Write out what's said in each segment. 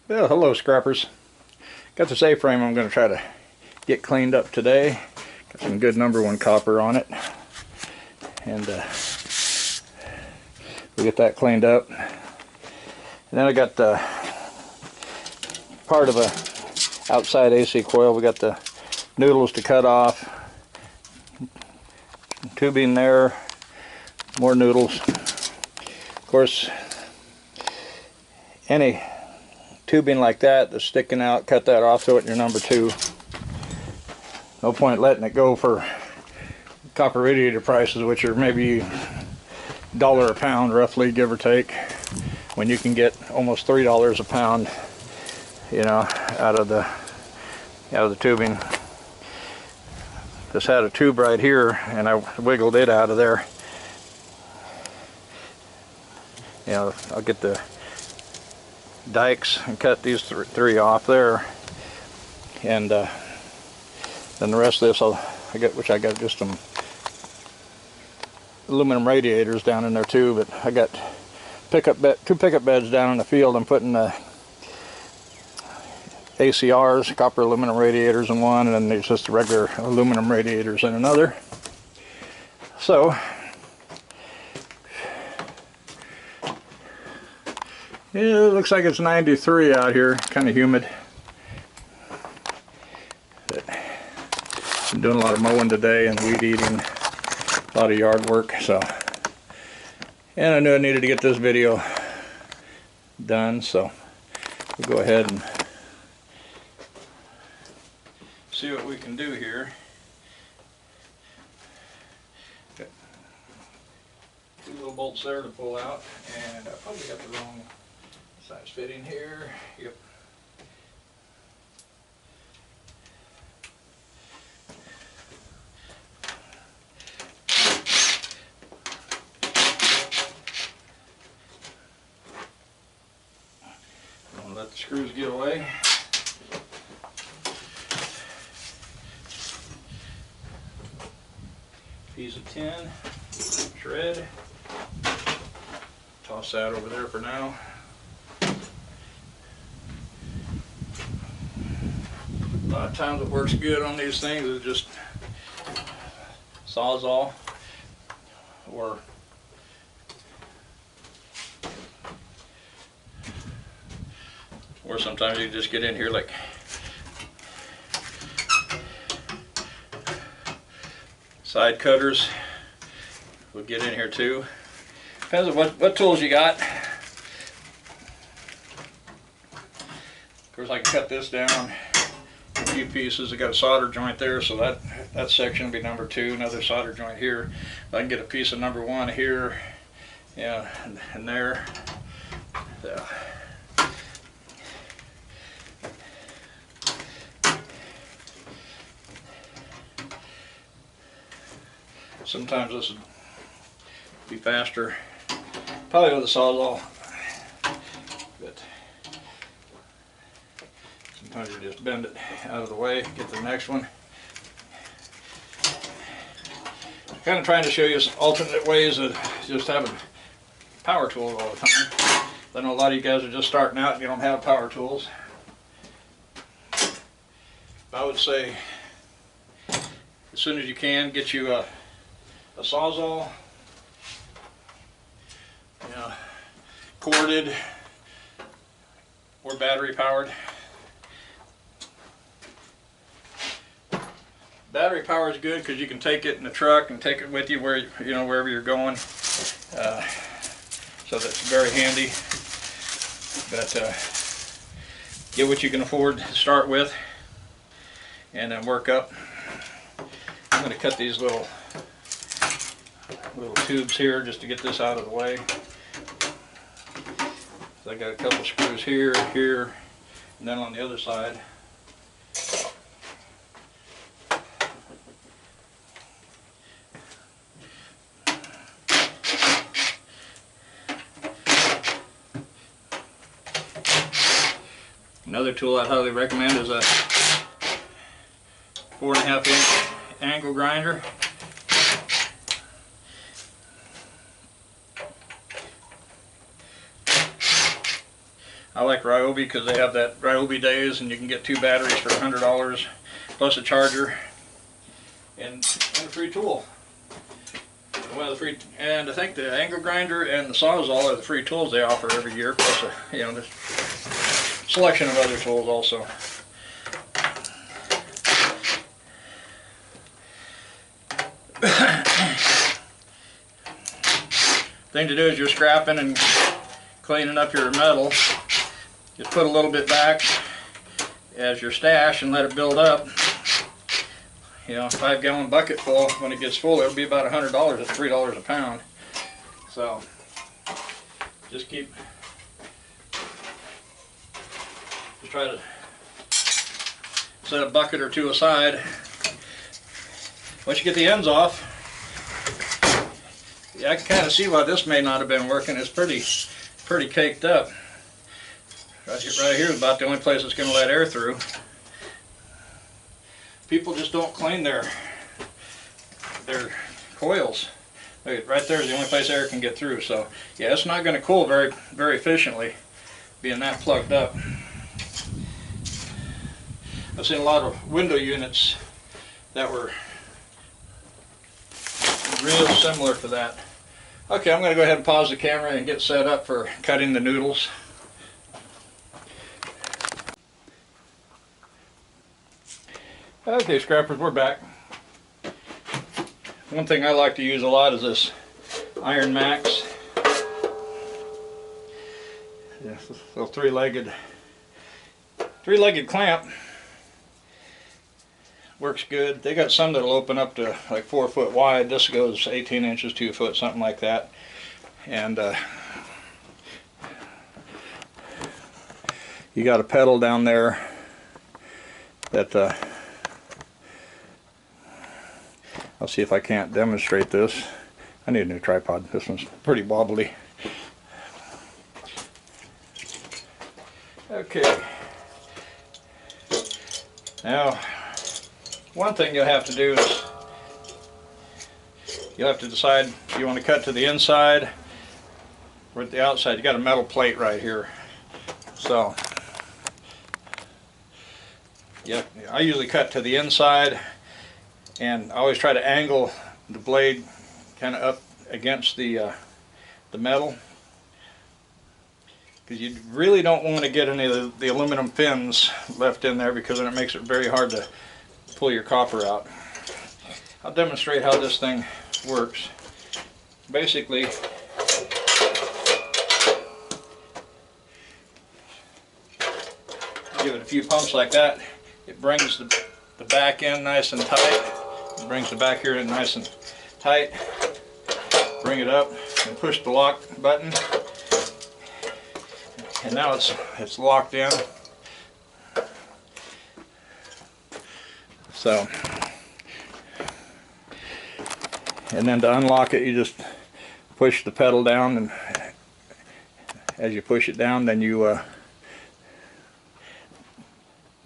Well, hello scrappers. Got this A-frame I'm going to try to get cleaned up today. Got some good #1 copper on it. And we get that cleaned up. And then I got the part of a outside AC coil. We got the noodles to cut off. Tubing there. More noodles. Of course, any tubing like that that's sticking out, cut that off, throw it in your #2. No point letting it go for copper radiator prices, which are maybe $1 a pound roughly, give or take, when you can get almost $3 a pound, you know, out of the tubing. This had a tube right here and I wiggled it out of there. You know, I'll get the dikes and cut these three off there, and then the rest of this I got just some aluminum radiators down in there too. But I got two pickup beds down in the field. I'm putting ACRs, copper aluminum radiators in one, and then there's just the regular aluminum radiators in another. So yeah, it looks like it's 93 out here, kind of humid. But I'm doing a lot of mowing today and weed eating, a lot of yard work, so. And I knew I needed to get this video done, so we'll go ahead and see what we can do here. Got 2 little bolts there to pull out, and I probably got the wrong size fitting here. Yep. I'm gonna let the screws get away. Piece of tin, shred. Toss that over there for now. A lot of times it works good on these things is just Sawzall, or sometimes you just get in here like side cutters will get in here too. Depends on what tools you got. Of course, I can cut this down a few pieces. I got a solder joint there, so that section will be #2. Another solder joint here. I can get a piece of #1 here, yeah, and there. So. Sometimes this would be faster, probably with a Sawzall, but sometimes you just bend it out of the way, get the next one. I'm kind of trying to show you some alternate ways of just having power tools all the time. I know a lot of you guys are just starting out and you don't have power tools. I would say as soon as you can, get you a Sawzall, you know, corded or battery powered. Battery power is good because you can take it in the truck and take it with you wherever you're going. So that's very handy. But get what you can afford to start with, and then work up. I'm going to cut these little tubes here just to get this out of the way. So I got a couple screws here, and then on the other side. Another tool I highly recommend is a 4.5-inch angle grinder. I like Ryobi because they have that Ryobi days, and you can get 2 batteries for $100 plus a charger and a free tool. One of the free, and I think the angle grinder and the Sawzall are the free tools they offer every year, plus a, there's a selection of other tools also. Thing to do is you're scrapping and cleaning up your metal. Just put a little bit back as your stash and let it build up. A 5-gallon bucket full, when it gets full, it'll be about $100 at $3 a pound. So just try to set a bucket or two aside. Once you get the ends off, I can kind of see why this may not have been working. It's pretty caked up. Right here is about the only place it's going to let air through. People just don't clean their coils. Right there is the only place air can get through. So yeah, it's not going to cool very efficiently, being that plugged up. I've seen a lot of window units that were real similar to that. Okay, I'm going to go ahead and pause the camera and get set up for cutting the noodles. Okay, scrappers, we're back. One thing I like to use a lot is this Iron Max. Yeah, this little three-legged clamp. Works good. They got some that'll open up to like 4 foot wide. This goes 18 inches, 2 foot, something like that. And you got a pedal down there that I'll see if I can't demonstrate this. I need a new tripod. This one's pretty wobbly. Okay. Now, one thing you'll have to do is you'll have to decide if you want to cut to the inside or at the outside. You got a metal plate right here. So, yeah, I usually cut to the inside, and I always try to angle the blade kind of up against the metal, because you really don't want to get any of the aluminum fins left in there, because then it makes it very hard to pull your copper out. I'll demonstrate how this thing works. Basically, give it a few pumps like that. It brings the back end nice and tight. It brings the back here in nice and tight. Bring it up and push the lock button, and now it's locked in. So, and then to unlock it, you just push the pedal down, and as you push it down, then you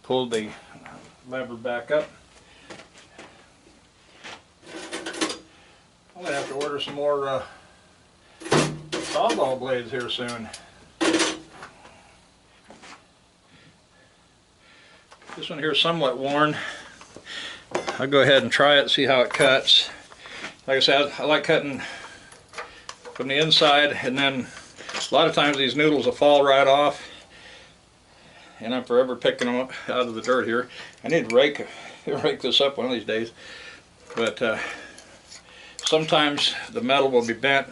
pull the lever back up. I'm going to have to order some more Sawzall blades here soon. This one here is somewhat worn. I'll go ahead and try it, see how it cuts. Like I said, I like cutting from the inside, and then a lot of times these noodles will fall right off, and I'm forever picking them up out of the dirt here. I need to rake this up one of these days. But sometimes the metal will be bent.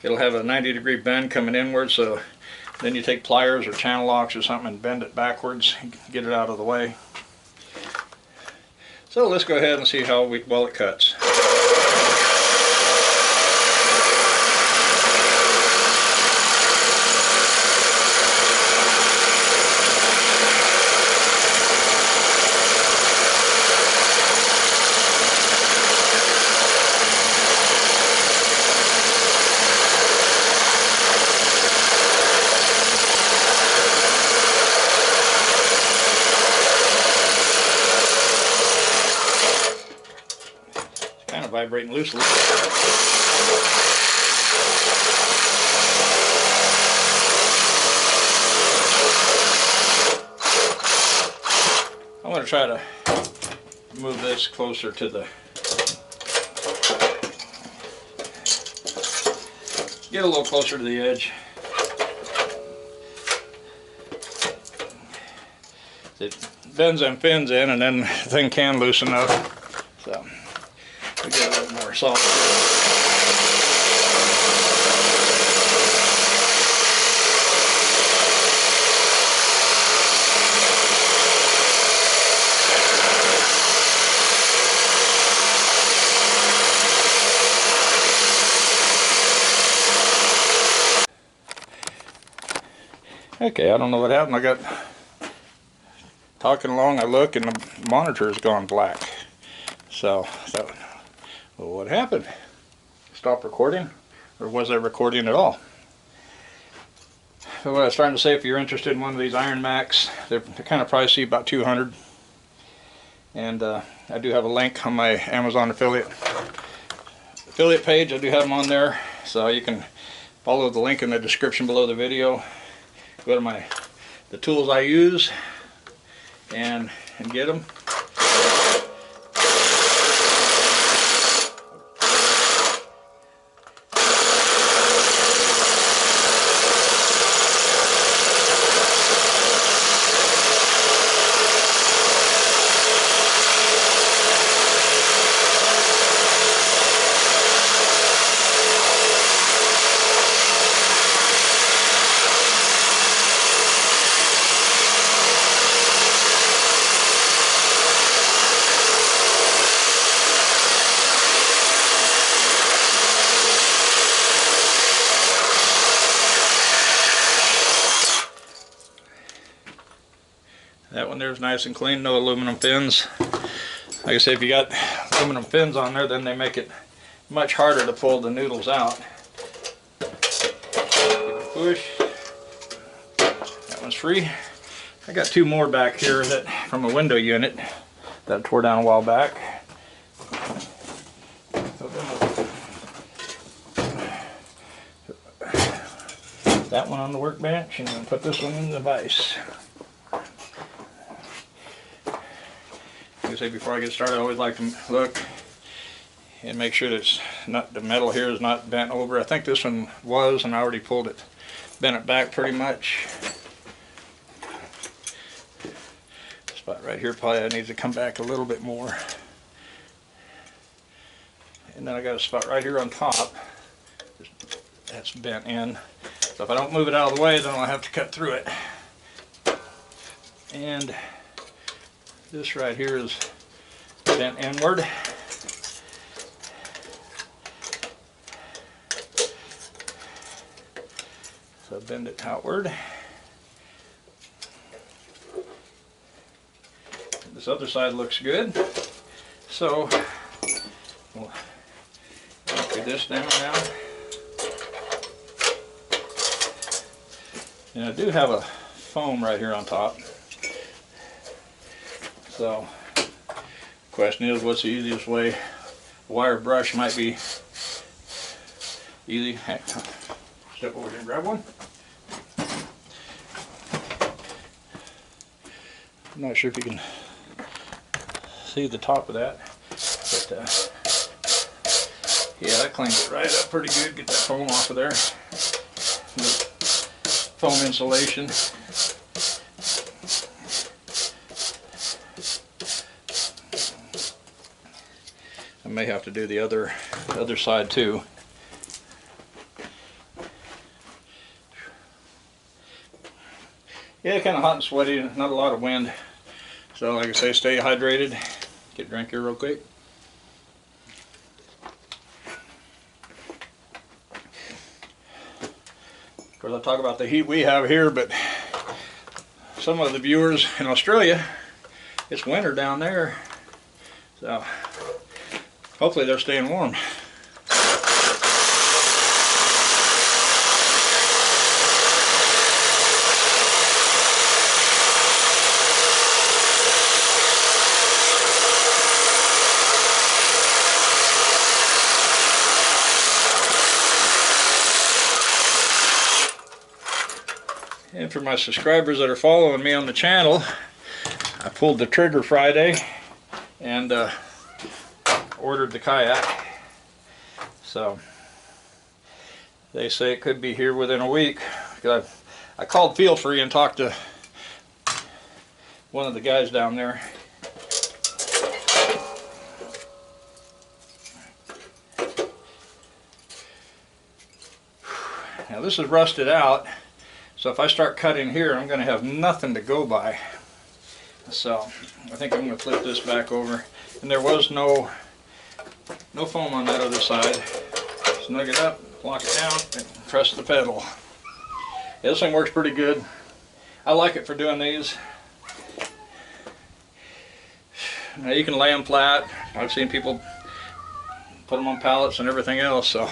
It'll have a 90-degree bend coming inward, so then you take pliers or channel locks or something and bend it backwards and get it out of the way. So let's go ahead and see how well it cuts. Vibrating loosely. going to try to move this closer to the, get a little closer to the edge. It bends them fins in, and then the thing can loosen up. So we get a little more solid. Okay, I don't know what happened. I got talking along, I look, and the monitor's gone black. So I thought, well, what happened? Stop recording? Or was I recording at all? So what I was trying to say, if you're interested in one of these Iron Max, they're kind of pricey, about $200. And I do have a link on my Amazon affiliate page. I do have them on there, so you can follow the link in the description below the video. Go to the tools I use and get them. That one there is nice and clean, no aluminum fins. Like I said, if you got aluminum fins on there, then they make it much harder to pull the noodles out. Push. That one's free. I got two more back here that from a window unit that I tore down a while back. That one on the workbench, and then put this one in the vise. Like I say, before I get started, I always like to look and make sure that it's not, the metal here is not bent over. I think this one was, and I already pulled it, bent it back pretty much. Spot right here probably needs to come back a little bit more. And then I got a spot right here on top that's bent in. So if I don't move it out of the way, then I'll have to cut through it. And this right here is bent inward. So bend it outward. This other side looks good. So we'll anchor this down now. And I do have a foam right here on top. So, the question is, what's the easiest way? A wire brush might be easy. Hey, step over here and grab one. I'm not sure if you can see the top of that, but yeah, that cleans it right up pretty good. Get that foam off of there. The foam insulation. I may have to do the other side too. Yeah, kind of hot and sweaty, not a lot of wind. So like I say, stay hydrated. Get a drink here real quick. Of course, I'll talk about the heat we have here, but some of the viewers in Australia, it's winter down there. So hopefully they're staying warm. And for my subscribers that are following me on the channel, I pulled the trigger Friday and ordered the kayak. So they say it could be here within a week. I called Feel Free and talked to one of the guys down there. Now this is rusted out, so if I start cutting here, I'm going to have nothing to go by. So I think I'm going to flip this back over. And there was no foam on that other side. Snug it up, lock it down, and press the pedal. Yeah, this thing works pretty good. I like it for doing these. Now you can lay them flat. I've seen people put them on pallets and everything else, so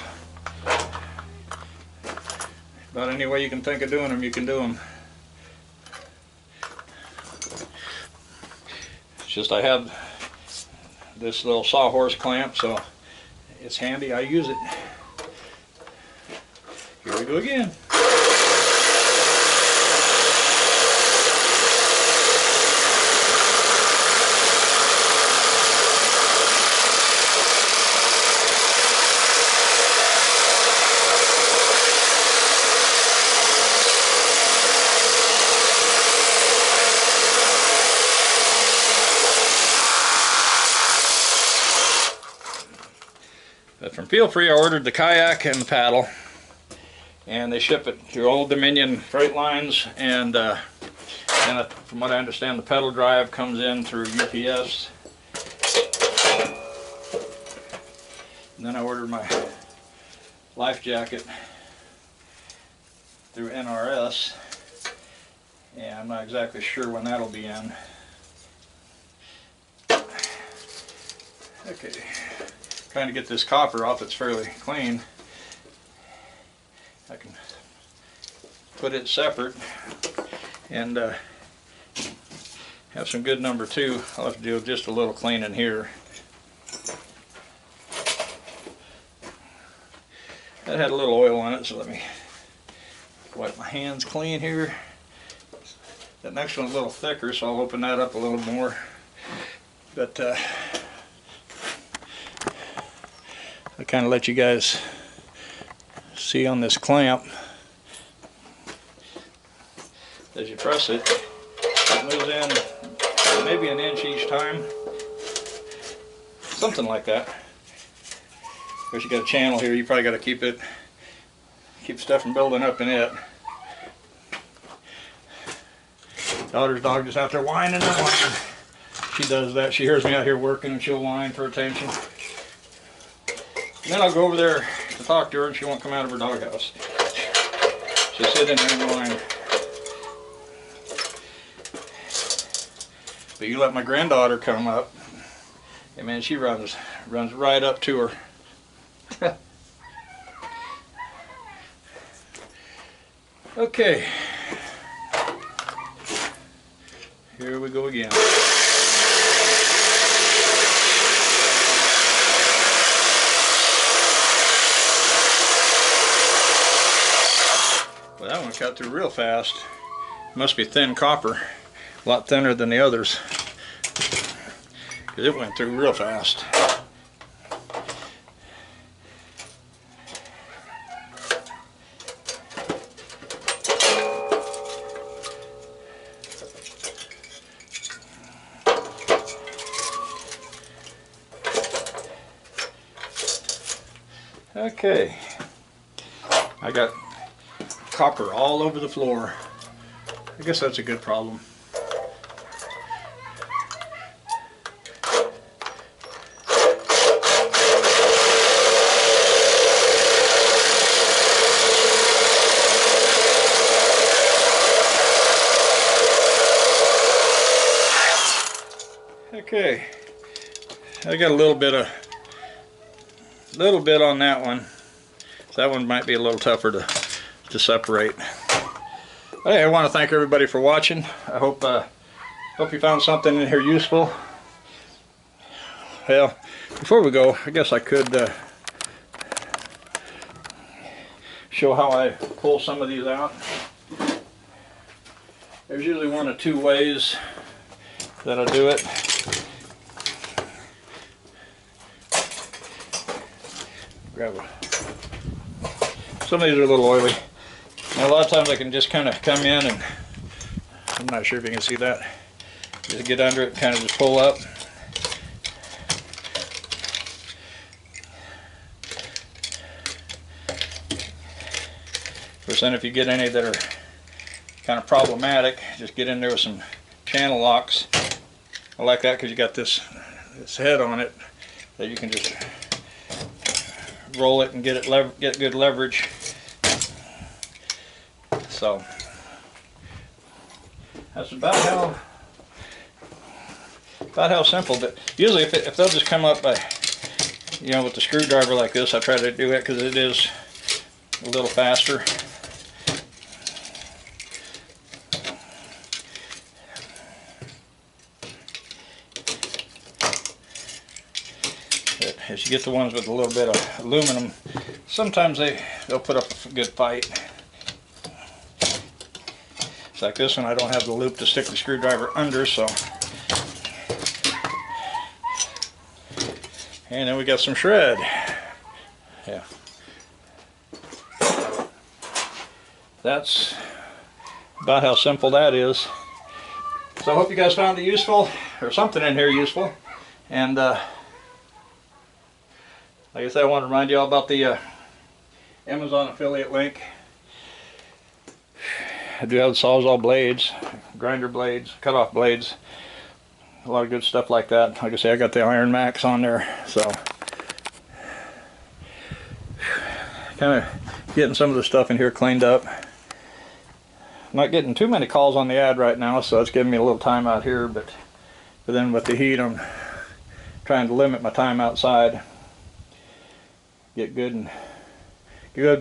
about any way you can think of doing them, you can do them. It's just I have this little sawhorse clamp, so it's handy. I use it. Here we go again. But from Feel Free, I ordered the kayak and the paddle, and they ship it through Old Dominion freight lines, and from what I understand, the pedal drive comes in through UPS. And then I ordered my life jacket through NRS, and I'm not exactly sure when that'll be in. Okay. Trying to get this copper off, it's fairly clean. I can put it separate and have some good number 2. I'll have to do just a little cleaning here. That had a little oil on it, so let me wipe my hands clean here. That next one's a little thicker, so I'll open that up a little more. But I kind of let you guys see on this clamp. As you press it, it moves in maybe an inch each time. Something like that. Of course, you got a channel here, you probably got to keep stuff from building up in it. Daughter's dog just out there whining and whining. She does that. She hears me out here working and she'll whine for attention. And then I'll go over there to talk to her and she won't come out of her doghouse. She'll sit in there and whine. But you let my granddaughter come up, and man, she runs right up to her. Okay. Here we go again. Well, that one cut through real fast. Must be thin copper. A lot thinner than the others. Because it went through real fast. Okay. I got copper all over the floor. I guess that's a good problem. Okay, I got a little bit on that one. That one might be a little tougher to separate. But hey, I want to thank everybody for watching. I hope you found something in here useful. Well, before we go, I guess I could show how I pull some of these out. There's usually one of two ways That'll do it. Grab a, some of these are a little oily. And a lot of times I can just kind of come in and, I'm not sure if you can see that, just get under it and kind of just pull up. Of course, then if you get any that are kind of problematic, just get in there with some channel locks. I like that because you got this head on it that you can just roll it and get good leverage. So that's about how simple. But usually, if they'll just come up by, you know, with the screwdriver like this, I try to do it because it is a little faster. But as you get the ones with a little bit of aluminum, sometimes they'll put up a good fight. It's like this one, I don't have the loop to stick the screwdriver under, so. And then we got some shred. Yeah. That's about how simple that is. So I hope you guys found it useful, or something in here useful. And like I said, I want to remind you all about the Amazon affiliate link. I do have the Sawzall blades, grinder blades, cut-off blades, a lot of good stuff like that. Like I say, I got the Iron Max on there, so kind of getting some of the stuff in here cleaned up. Not getting too many calls on the ad right now, so it's giving me a little time out here, but then with the heat, I'm trying to limit my time outside. Get good and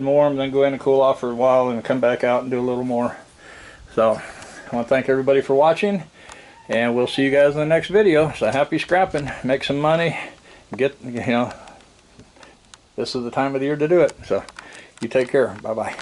warm, then go in and cool off for a while and come back out and do a little more. So I want to thank everybody for watching, and we'll see you guys in the next video. So happy scrapping, make some money, get, you know, this is the time of the year to do it. So you take care. Bye bye.